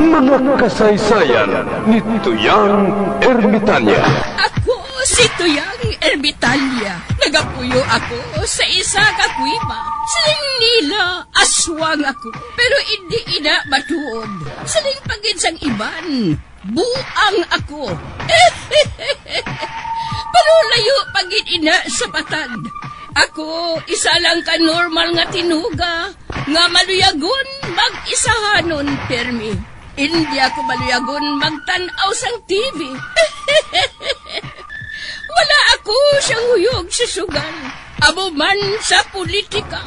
Mga kasaysayan ni Tuyang Ermitanya. Ako si Tuyang Ermitanya. Nagapuyo ako sa isa ka kuiba. Siling nila, aswang ako. Pero hindi ina matuod. Siling pagid sang iban. Buang ako. Pero layo pagid ina sa patad. Ako, isa lang ka normal nga tinuga. Nga maluyagon mag-isahanon, permi. Hindi ako maluyagon magtanaw sang TV. Wala ako siyang huyog sa sugal. Abo man sa politika.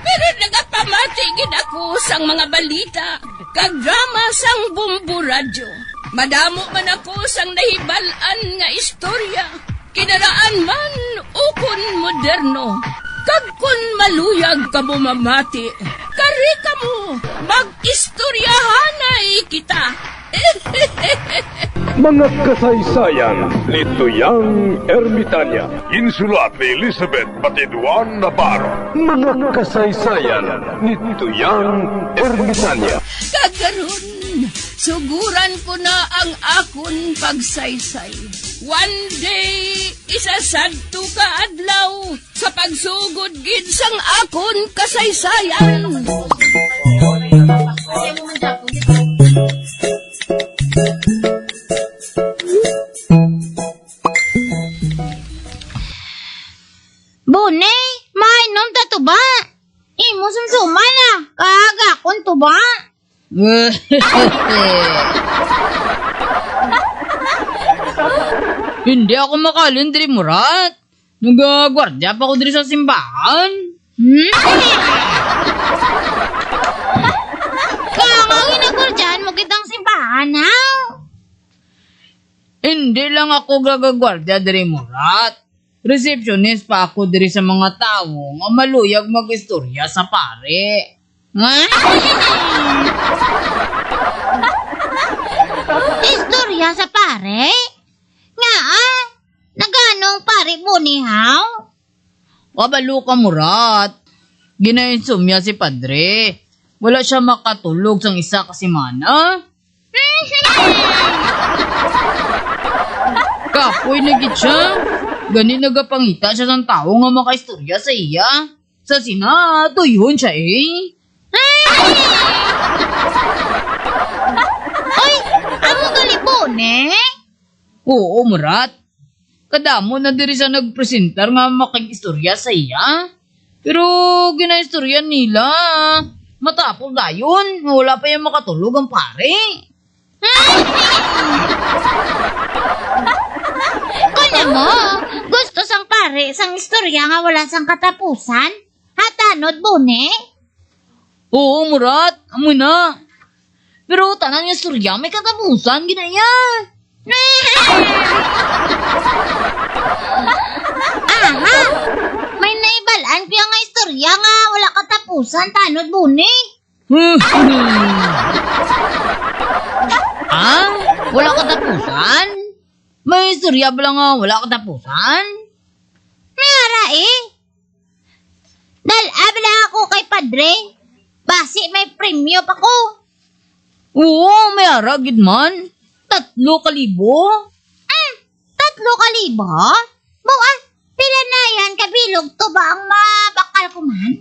Pero nagapamatagin ako sang mga balita. Kag drama sang bumbu radyo. Madamo man ako sang nahibalan nga istorya. Kinaraan man ukon moderno. Kag kun maluyag ka mo mamati. Kari ka mo, mag-istoryahanay kita. Mga kasaysayan ni Tuyang Ermitanya. Insulat ni Elizabeth Batiduan Navarro. Mga kasaysayan ni Tuyang Ermitanya. Kagaron, suguran ko na ang akon pagsaysay. One day, isasadto ka adlaw sa pagsugod gid sang akon kasaysayan. Bunay, mainom ta to ba? Imo sumsuma na, kaga kon to ba? Hindi ako makalin diri Murat. Nagagwardya pa ko diri sa simbahan. Kangawin ako dyan mo kitang simbahan, ha? Hindi lang ako gagagwardya diri Murat. Receptionist pa ako diri sa mga tao nga maluyag mag-istorya sa pare. Istorya sa pare? Nga naganong pare bunihaw? Kabalo ka Murat. Ginainsumya si padre. Wala siya makatulog sang isa ka semana. Kapoy na gid siya. Gani nagapangita siya ng tao nga makaistorya sa iya. Sa Senado, yun siya eh. Oy, amo galibon eh? Oo, Murat. Kadamo na diri sa nagpresentar nga makikistorya sa iya. Pero ginaistorya nila. Matapos dayon, wala pa yung makatulog ang pare. Kung mo, gusto sang pare sang istorya nga wala sang katapusan? Hatanod bune? Oo, Murat. Amo na. Pero tanan yung istorya may katapusan, ginaya. Aha, may naibalaan kaya nga istorya nga wala katapusan, tanod bune? Ah? Wala katapusan? May istorya ba lang nga wala katapusan? May ara eh. Dalabla ako kay padre. Basi may premyo pa ko. Oo, may ara, gid man. 3,000. 3,000? Buwan, pila na yan, kabilog to ba ang mabakal ko man?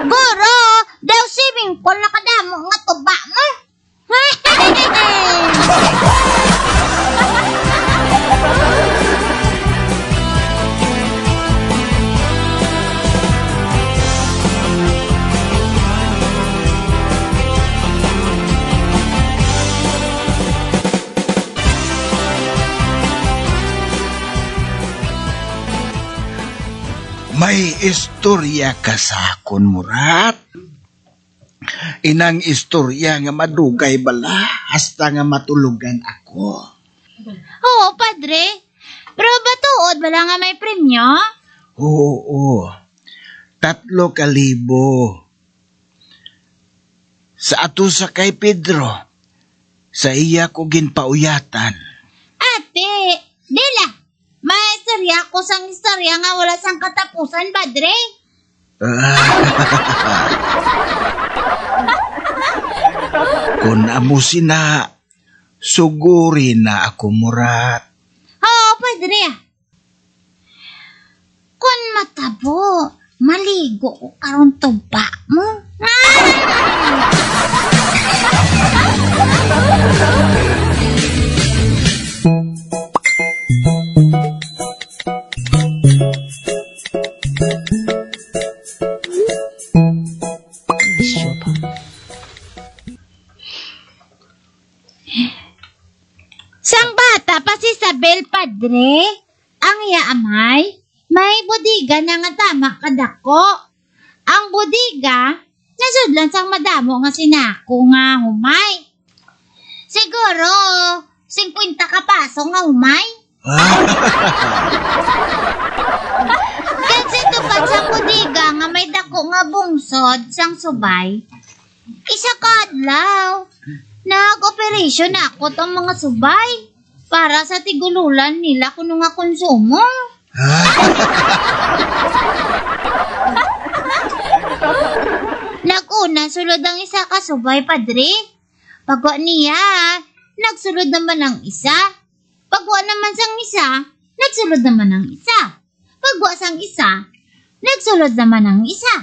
Goro, daw swimming pool na kadamo nga tuba mo. May istorya ka sa akon, Murat. Inang istorya nga madugay bala hasta nga matulugan ako. Oo, padre. Pero batuod bala nga may premyo? Oo. 3,000. Sa ato sa kay Pedro, sa iya ko ginpauyatan. Ate, dila. May istorya ko sang istorya nga wala sang katapusan, padre. Kung amo sina, suguri na ako, Murat. Oo, Padre. Kung matabo, maligo ko karon tuba mo. Sang bata pa si Isabel, Padre. Ang yaamay, may budiga na nga tama kadako. Ang budiga, nasudlan sang madamo nga sinako nga humay. Siguro, 50 kapaso nga humay. Kasi tupad sang budiga nga may dako nga bungsod sang subay. Isa kadlaw, nag-operasyon ako tong mga subay para sa tigululan nila kuno nga konsumo. Nag-una sulod ang isa ka subay, Padre. Pagwa niya, nagsulod naman ang isa. Pagwa naman sang isa, nagsulod naman ang isa. Pagwa sang isa, nagsulod naman ang isa.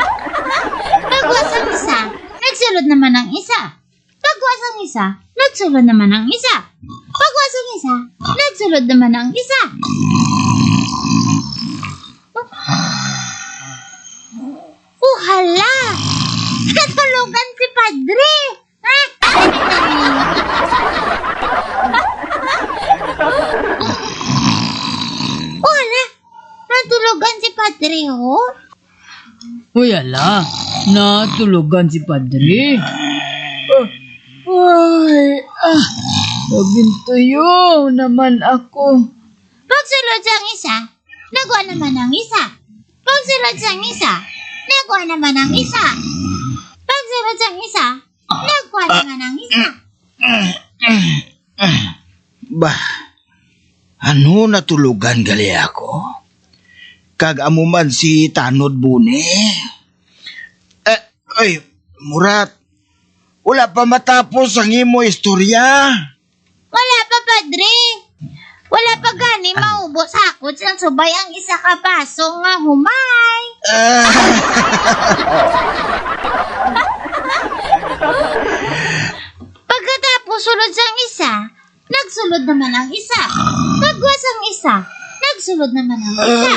Pagwa sang isa, nagsulod naman ang isa. Pagwa sang isa, nagsulod naman ang isa. Pagwa sang isa, nagsulod naman ang isa. Hala! Katulugan si Padre! Wala! Natulugan si Padre, ho? Uy, ala, natulugan si Padre. Nabintuyo naman ako. Pagsulod sang isa, nagawa naman ang isa. Pagsulod sang isa, nagawa naman ang isa. Pagsulod sang isa, nagawa naman ang isa. Bah, ano natulugan gali ako? Kag amuman si Tanod Bune. Ay, Murat, wala pa matapos ang imo istorya. Wala pa, Padre. Wala pa gani maubos hakot sang subay ang isa ka paso nga humay. Pagkatapos sulod sang isa, nagsulod naman ang isa. Pagwa sang isa, nagsulod naman ang isa.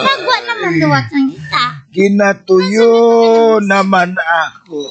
Pagwa naman duwat ang isa. Kinatuyo naman ako.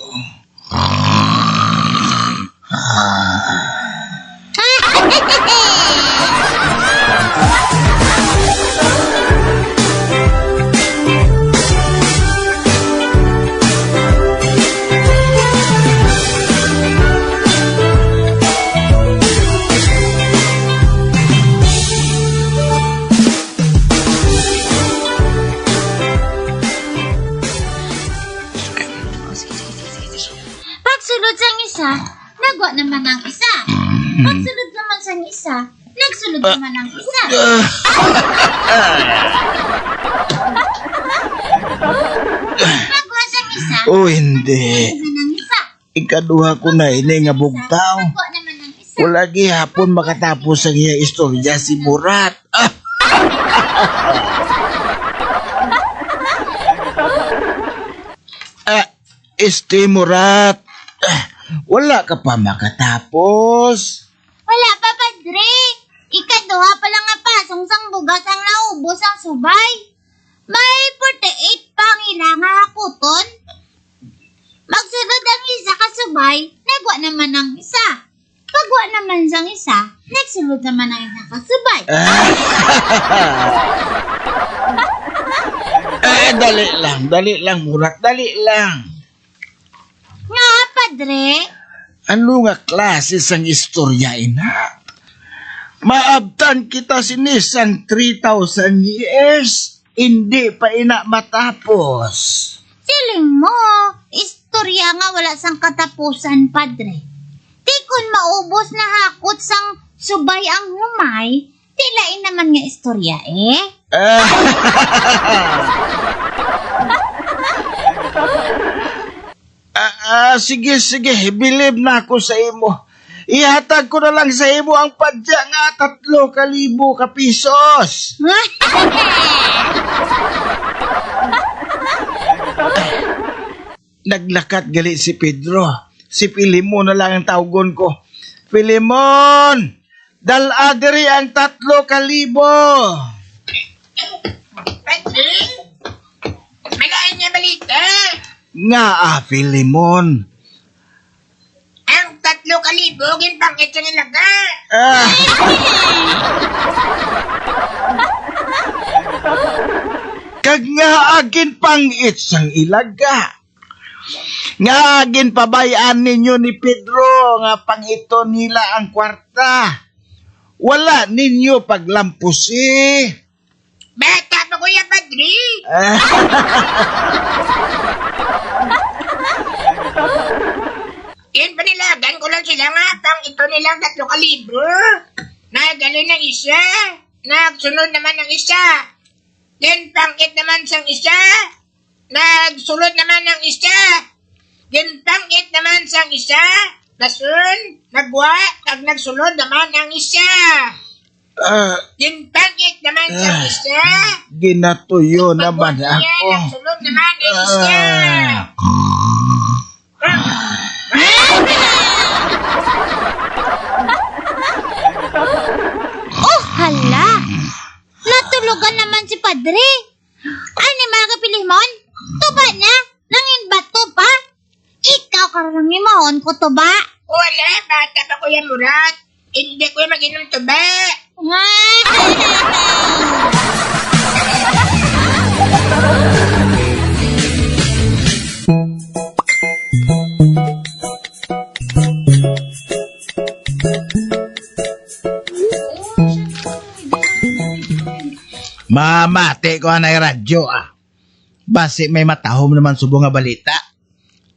Pagsulod sang isa, nagwa naman ang isa. Pagsulod naman sang isa, nagsulod naman ang isa. Nagwa sang isa, Oh, hindi. naman ang isa. Ikaduha ko na ini nga bugtaw. Nagwa naman ang isa. Wala gihapon makatapos ang iya istorya si Murat. Murat. Wala ka pa makatapos. Wala pa, Padre. Ikaduha pa lang nga pasong sang bugas ang naubos ang subay. May 48 pang ilang hakuton. Magsunod ang isa ka subay, nagwa naman ang isa. Pagwa naman sang isa, nagsunod naman ang isa ka subay. Dali lang, Murat, dali lang. Nga, Padre, Ano nga klase sang istorya ina? Maabtan kita sinisang 3,000 years, hindi pa ina matapos. siling mo, istorya nga wala sang katapusan, Padre. Di kun maubos na hakot sang subay ang humay, tilain naman nga istorya eh. Sige, believe na ako sa imo. Ihatag ko na lang sa imo ang padya nga 3,000 ka pisos. Naglakat gali si Pedro. Si Filimon na lang ang tawgon ko. Filimon! Dala diri ang 3,000. May kain niya balita. Nga Filimon. Ang 3,000 ginpangit sa nilaga. Kag nga agin pang itsang ilaga. Nga agin pabayaan ninyo ni Pedro nga pang ito nila ang kwarta. Wala ninyo paglampusi. Bata pa Kuya Padre. Panilagan ko lang sila nga pang ito nilang 3,000. Nagaling ng isa. Nagsunod naman ng isa. Then pangit naman sang isa. Nagsulod naman ng isa. Then pangit naman sang isa. Nasun, nagwa, kag nagsulod naman ang isa. Then pangit naman sang isa. Ginatuyo naman Pagod niya, ako. nagsulod naman ang isa. Oh, hala! Natulugan naman si Padre. Ano mga kapilimon? Tuba na? Nangin bato pa? Ikaw karang imahon ko tuba. Wala, bata pa Kuya Murat. Hindi ko mag-inom tuba. Mamate ko anay radyo Basi may matahom naman subong nga balita.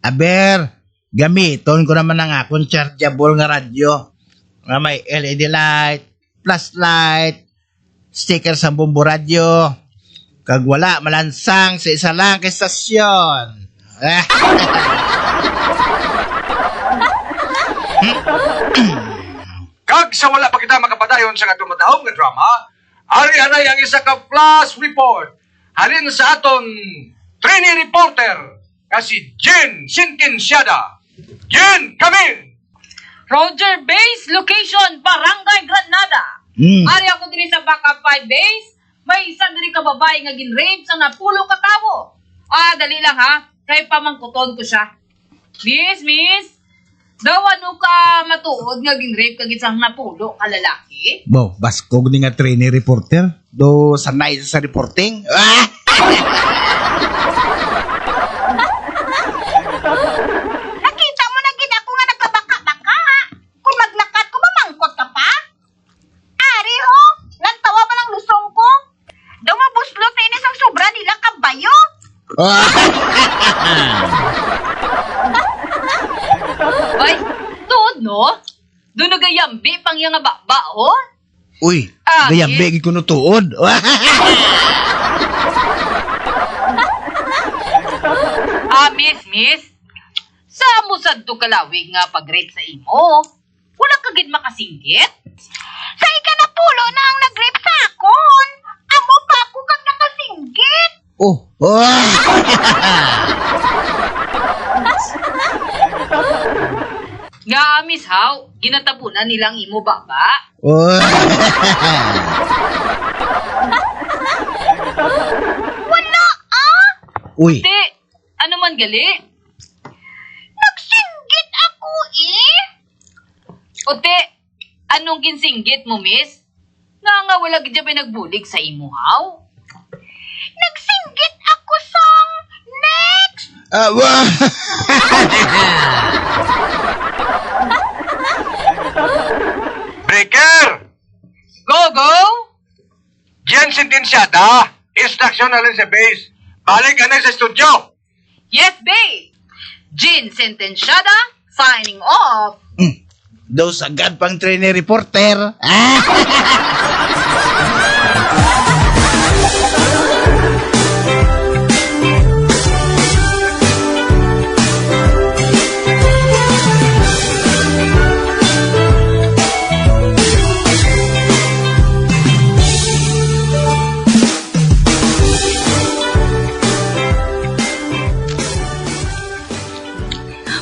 Aber, gamiton ko naman ang akong chargeable nga radyo. Nga may LED light, flashlight, sticker sa bumbo radyo. Kag wala malansang sa isa lang kay stasyon. Kag sa wala pa kita makapadayon sa atong matahong nga drama, ari anay ang isa ka flash report. Halin sa aton trainee reporter nga si Jen Sinkinsyada. Jen, come in! Roger Base, location, Barangay Granada. Ari ako diri sa backup 5 base. May isa diri ka babae nga ginrape sa napulo ka tawo. Dali lang ha. Kay pamangkuton ko siya. Miss. Daw ano ka matuod nga ginrape kag isang napulo ka lalaki? Bo, baskog ni nga trainee reporter. Do sanay sa reporting. Nakita mo na gid ako nga nagkabaka-baka. Kung maglakat ko, mamangkot ka pa. Ari ho, lantawa pa lang lusong ko. Daw mabuslot na inis ang sobra nila kabayo. Ay, tuod no? Doon nagayambi pang yung nga bakba, oh? Uy, Ah, gaya eh? begi ko no tuod. Miss. Sa mo sadto kalawig nga pag-rape sa imo? Wala ka gid makasinggit? Sa ikanapulo na ang nag-rape sa akon. Amo pa ako kang nakasinggit. Oh. Nga, Miss How, ginatabunan nilang imo baba? Wala Uy, Te, ano man gali? Nagsinggit ako eh. O te, anong kinsinggit mo, miss? Nga wala gid pa nagbulig sa imo, How? Nagsinggit ako sang next. Breaker! Go! Jen Sinkinsyada, instruction na lang sa base. Balik ka na sa studio. Yes, babe! Jean Sentenciada, signing off. Daw sagad pang trainee reporter.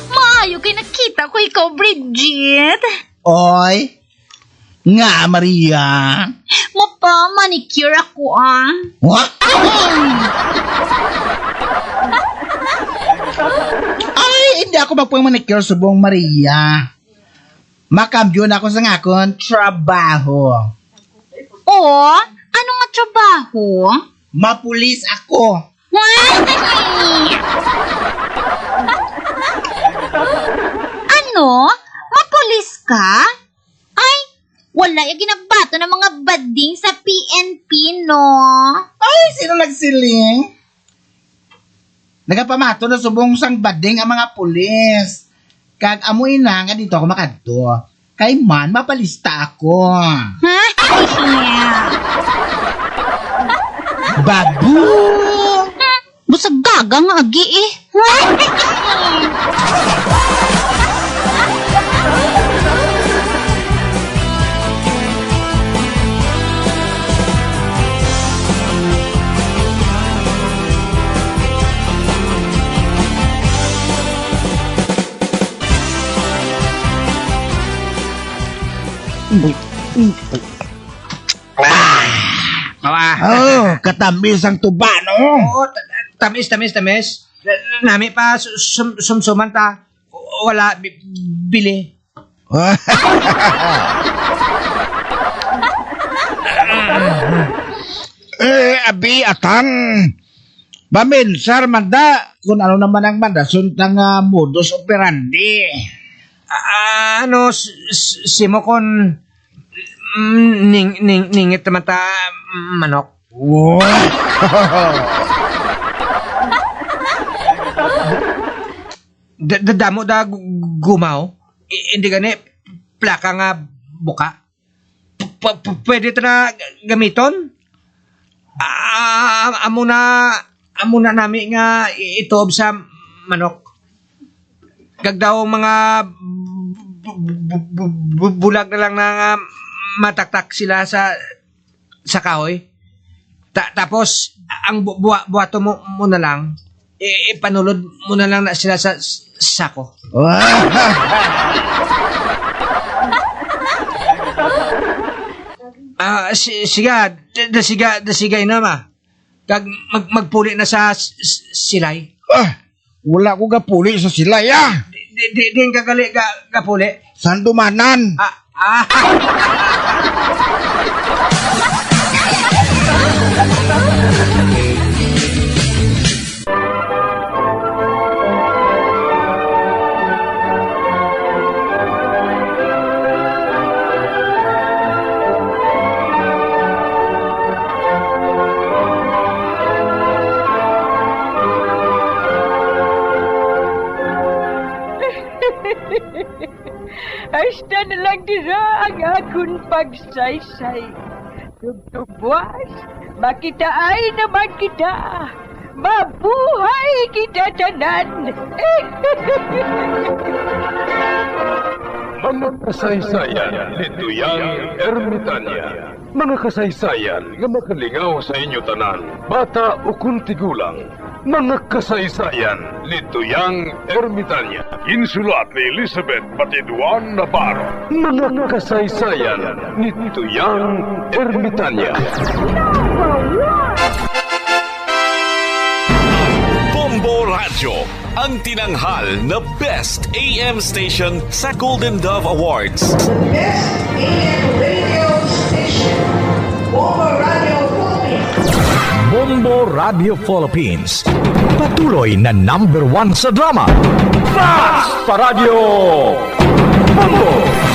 Maayo kay nakita ko ikaw, Bridget. Oy, nga Maria. Mapa, manicure ako What? Ay, hindi ako magpamanicure subong Maria. Makambyo na ako sa ngakon trabaho. Oh, ano nga trabaho? Mapulis ako. Ano? Mapulis ka? Ay, wala yung ginabato ng mga bading sa PNP, no? Ay, sino nagsiling? Nagapamato na subong sang bading ang mga pulis. Kag amoy na nga dito ako makadto. Kay man, mapalista ako. Ha? Babu! Busag gaga nga agi eh. Oh, katamis ang tuba, no? Oo, tamis. Nami pa, sumsuman ta. Wala, bili. Abi, atang. Baminsar, manda. Kung ano naman ang mandasun tang modus operandi. Simo kon ningit naman ta manok. Wow. Damo da gumaw. Hindi gani plaka nga buka. Pwede ito na gamiton? Amo na nami nga itob sa manok. Kagdaw mga bulag na lang na mataktak sila sa kahoy. Tapos ang buhato mo na lang, ipanulod mo na lang na sila sa sako. Siga ina ma. Kag magpuli na sa silay. Wala ko gapuli sa sila, ya. Di kagali gapuli. Sandumanan. Hasta na lang dira ang akong pagsaysay. Tugtugwas, makitaan naman kita. Mabuhay kita tanan. Mga kasaysayan ni Tuyang Ermitanya. Mga kasaysayan nga makalingaw sa inyo tanan, bata o kuntigulang. Mga kasaysayan ni Tuyang Ermitanya. Insulat ni Elizabeth Batiduan Navarro. Mga kasaysayan ni Tuyang Ermitanya. Bombo Radio, ang tinanghal na Best AM Station sa Golden Dove Awards. Best AM radio station, Bombo Radio Philippines. Bombo Radio Philippines. Patuloy na #1 sa drama. Fast pa Radio! Bombo!